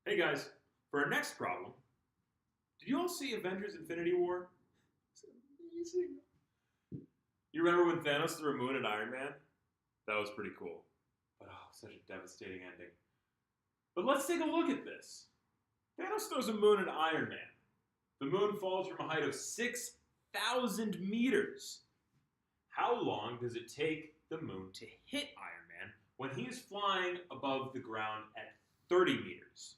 Hey guys, for our next problem, did you all see Avengers Infinity War? It's amazing. You remember when Thanos threw a moon at Iron Man? That was pretty cool. But oh, such a devastating ending. But let's take a look at this. Thanos throws a moon at Iron Man. The moon falls from a height of 6,000 meters. How long does it take the moon to hit Iron Man when he is flying above the ground at 30 meters?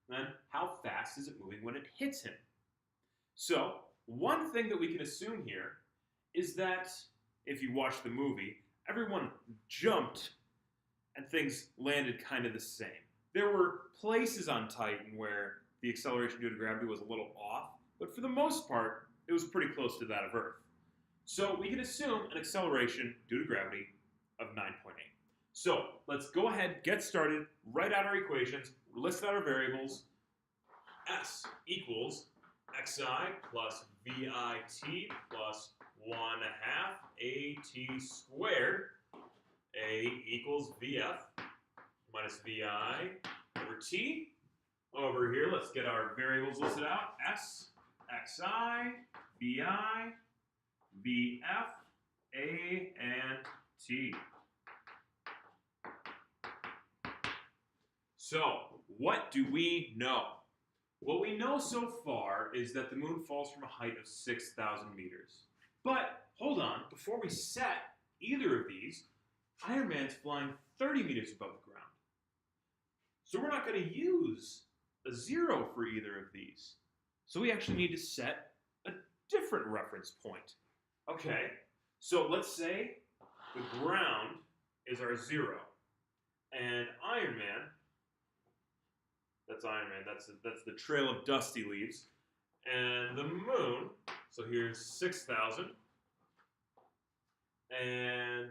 Then how fast is it moving when it hits him? So, one thing that we can assume here is that if you watch the movie, everyone jumped and things landed kind of the same. There were places on Titan where the acceleration due to gravity was a little off, but for the most part, it was pretty close to that of Earth. So we can assume an acceleration due to gravity of 9.8. So let's go ahead, get started, write out our equations, list out our variables. S equals xi plus vit plus 1 half at squared. A equals vf minus vi over t. Over here, let's get our variables listed out. S, xi, vi, vf, a, and t. So, what do we know? What we know so far is that the moon falls from a height of 6,000 meters. But, hold on, before we set either of these, Iron Man's flying 30 meters above the ground. So we're not going to use a 0 for either of these. So we actually need to set a different reference point. Okay, so let's say the ground is our 0. And Iron Man, that's Iron Man, that's the trail of dust he leaves. And the moon, so here's 6,000. And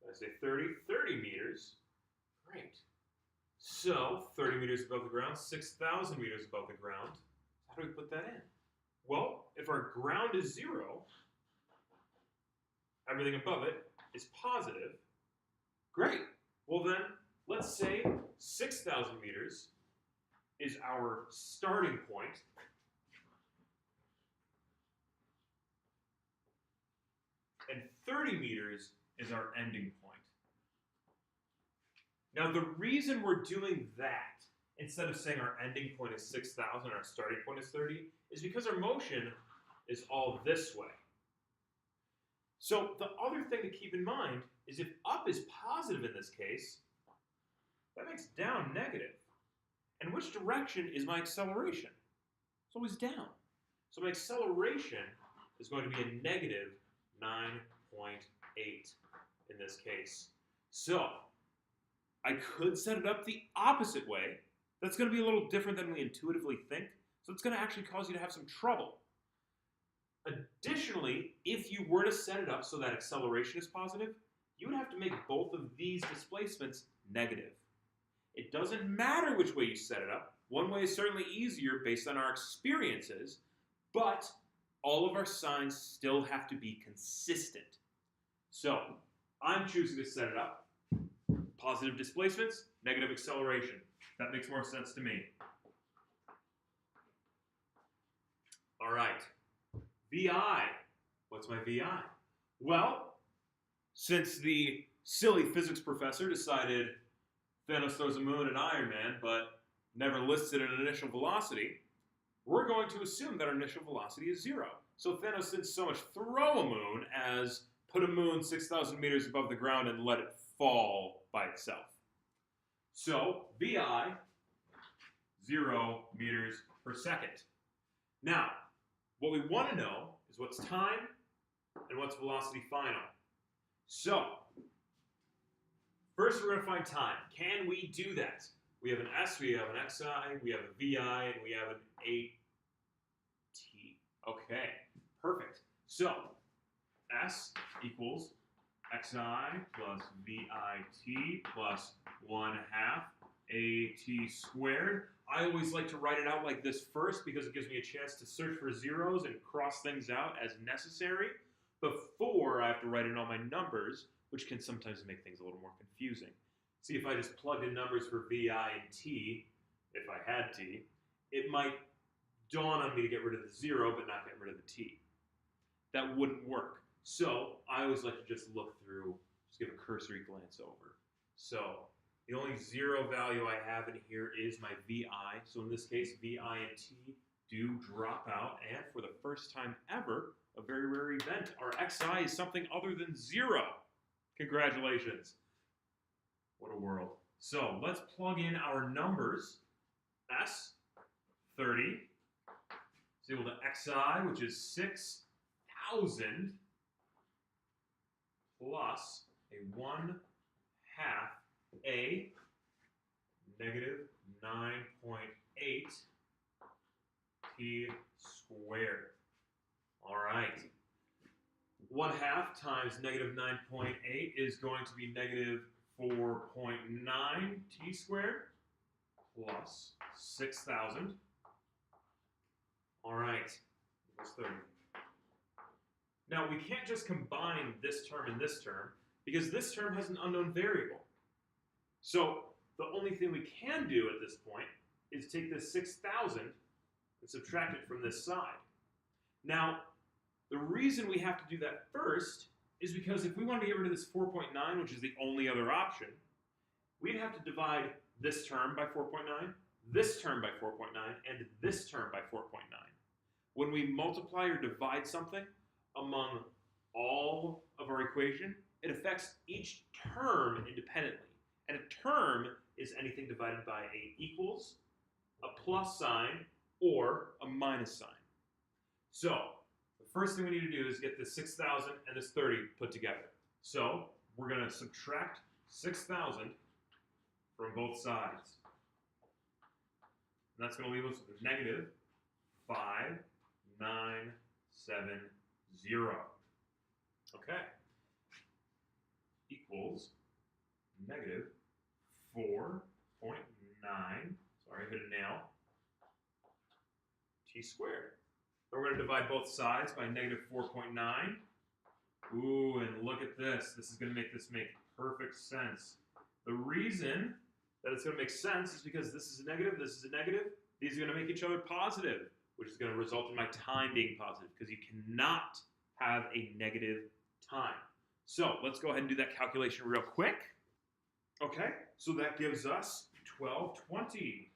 I say 30 meters. Great. So 30 meters above the ground, 6,000 meters above the ground. How do we put that in? Well, if our ground is 0, everything above it is positive. Great. Well then, let's say 6,000 meters is our starting point. And 30 meters is our ending point. Now, the reason we're doing that, instead of saying our ending point is 6,000, our starting point is 30, is because our motion is all this way. So the other thing to keep in mind is if up is positive in this case, that makes down negative. And which direction is my acceleration? It's always down. So my acceleration is going to be a negative 9.8 in this case. So I could set it up the opposite way. That's going to be a little different than we intuitively think. So it's going to actually cause you to have some trouble. Additionally, if you were to set it up so that acceleration is positive, you would have to make both of these displacements negative. It doesn't matter which way you set it up. One way is certainly easier based on our experiences, but all of our signs still have to be consistent. So I'm choosing to set it up. Positive displacements, negative acceleration. That makes more sense to me. All right. VI. What's my VI? Well, since the silly physics professor decided Thanos throws a moon at Iron Man, but never listed an initial velocity, we're going to assume that our initial velocity is 0. So Thanos didn't so much throw a moon as put a moon 6,000 meters above the ground and let it fall by itself. So VI, 0 meters per second. Now, what we want to know is what's time and what's velocity final. So, first we're going to find time. Can we do that? We have an S, we have an XI, we have a VI, and we have an AT. Okay, perfect. So, S equals XI plus VIT plus 1 half AT squared. I always like to write it out like this first because it gives me a chance to search for zeros and cross things out as necessary before I have to write in all my numbers, which can sometimes make things a little more confusing. See, if I just plugged in numbers for VI and T, if I had t, it might dawn on me to get rid of the 0 but not get rid of the t. That wouldn't work. So I always like to just look through, just give a cursory glance over. So the only 0 value I have in here is my vi. So in this case, vi and t do drop out. And for the first time ever, a very rare event, our xi is something other than 0. Congratulations. What a world. So let's plug in our numbers. S, 30, is equal to xi, which is 6,000, plus a 1/2 a, negative 9.8 t squared. All right. 1/2 times negative 9.8 is going to be negative 4.9 t squared plus 6,000. All right, equals 30. Now, we can't just combine this term and this term because this term has an unknown variable. So the only thing we can do at this point is take this 6,000 and subtract it from this side. Now, the reason we have to do that first is because if we want to get rid of this 4.9, which is the only other option, we'd have to divide this term by 4.9, this term by 4.9, and this term by 4.9. When we multiply or divide something among all of our equation, it affects each term independently. And a term is anything divided by a equals, a plus sign, or a minus sign. So the first thing we need to do is get this 6,000 and this 30 put together. So we're going to subtract 6,000 from both sides. And that's going to leave us with a negative 5,970. Okay. Equals negative 4.9, sorry, hit a nail, t squared. Then we're going to divide both sides by negative 4.9. Ooh, and look at this. This is going to make this make perfect sense. The reason that it's going to make sense is because this is a negative, this is a negative. These are going to make each other positive, which is going to result in my time being positive because you cannot have a negative time. So let's go ahead and do that calculation real quick. Okay, so that gives us 1220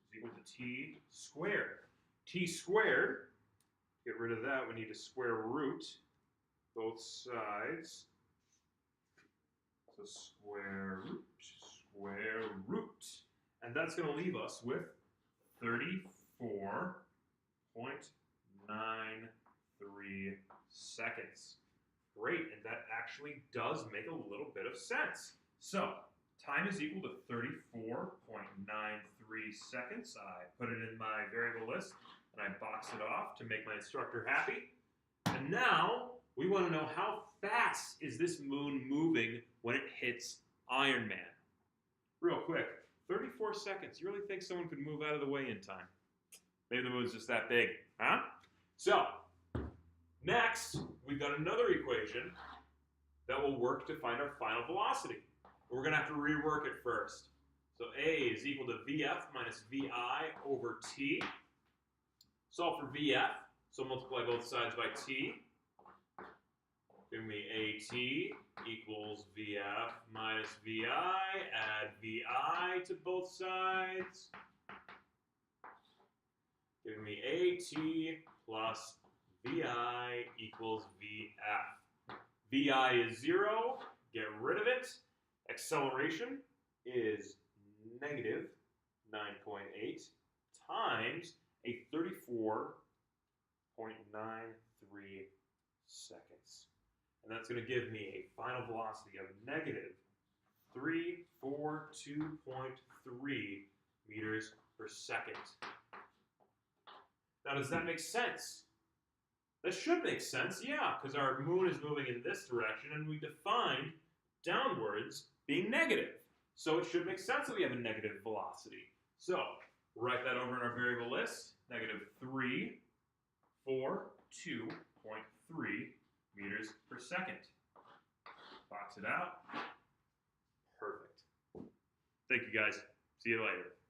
is equal to t squared. T squared, get rid of that, we need to square root both sides. So square root. And that's going to leave us with 34.93 seconds. Great, and that actually does make a little bit of sense. So, time is equal to 34.93 seconds. I put it in my variable list, and I box it off to make my instructor happy. And now, we want to know how fast is this moon moving when it hits Iron Man? Real quick, 34 seconds. You really think someone could move out of the way in time? Maybe the moon's just that big, huh? So, next, we've got another equation that will work to find our final velocity. We're going to have to rework it first. So A is equal to VF minus VI over T. Solve for VF, so multiply both sides by T. Give me AT equals VF minus VI. Add VI to both sides. Give me AT plus VI equals VF. VI is 0. Get rid of it. Acceleration is negative 9.8 times a 34.93 seconds. And that's going to give me a final velocity of negative 342.3 meters per second. Now, does that make sense? That should make sense, yeah, because our moon is moving in this direction, and we defined downwards being negative. So it should make sense that we have a negative velocity. So, write that over in our variable list, negative 342.3 meters per second. Box it out. Perfect. Thank you, guys. See you later.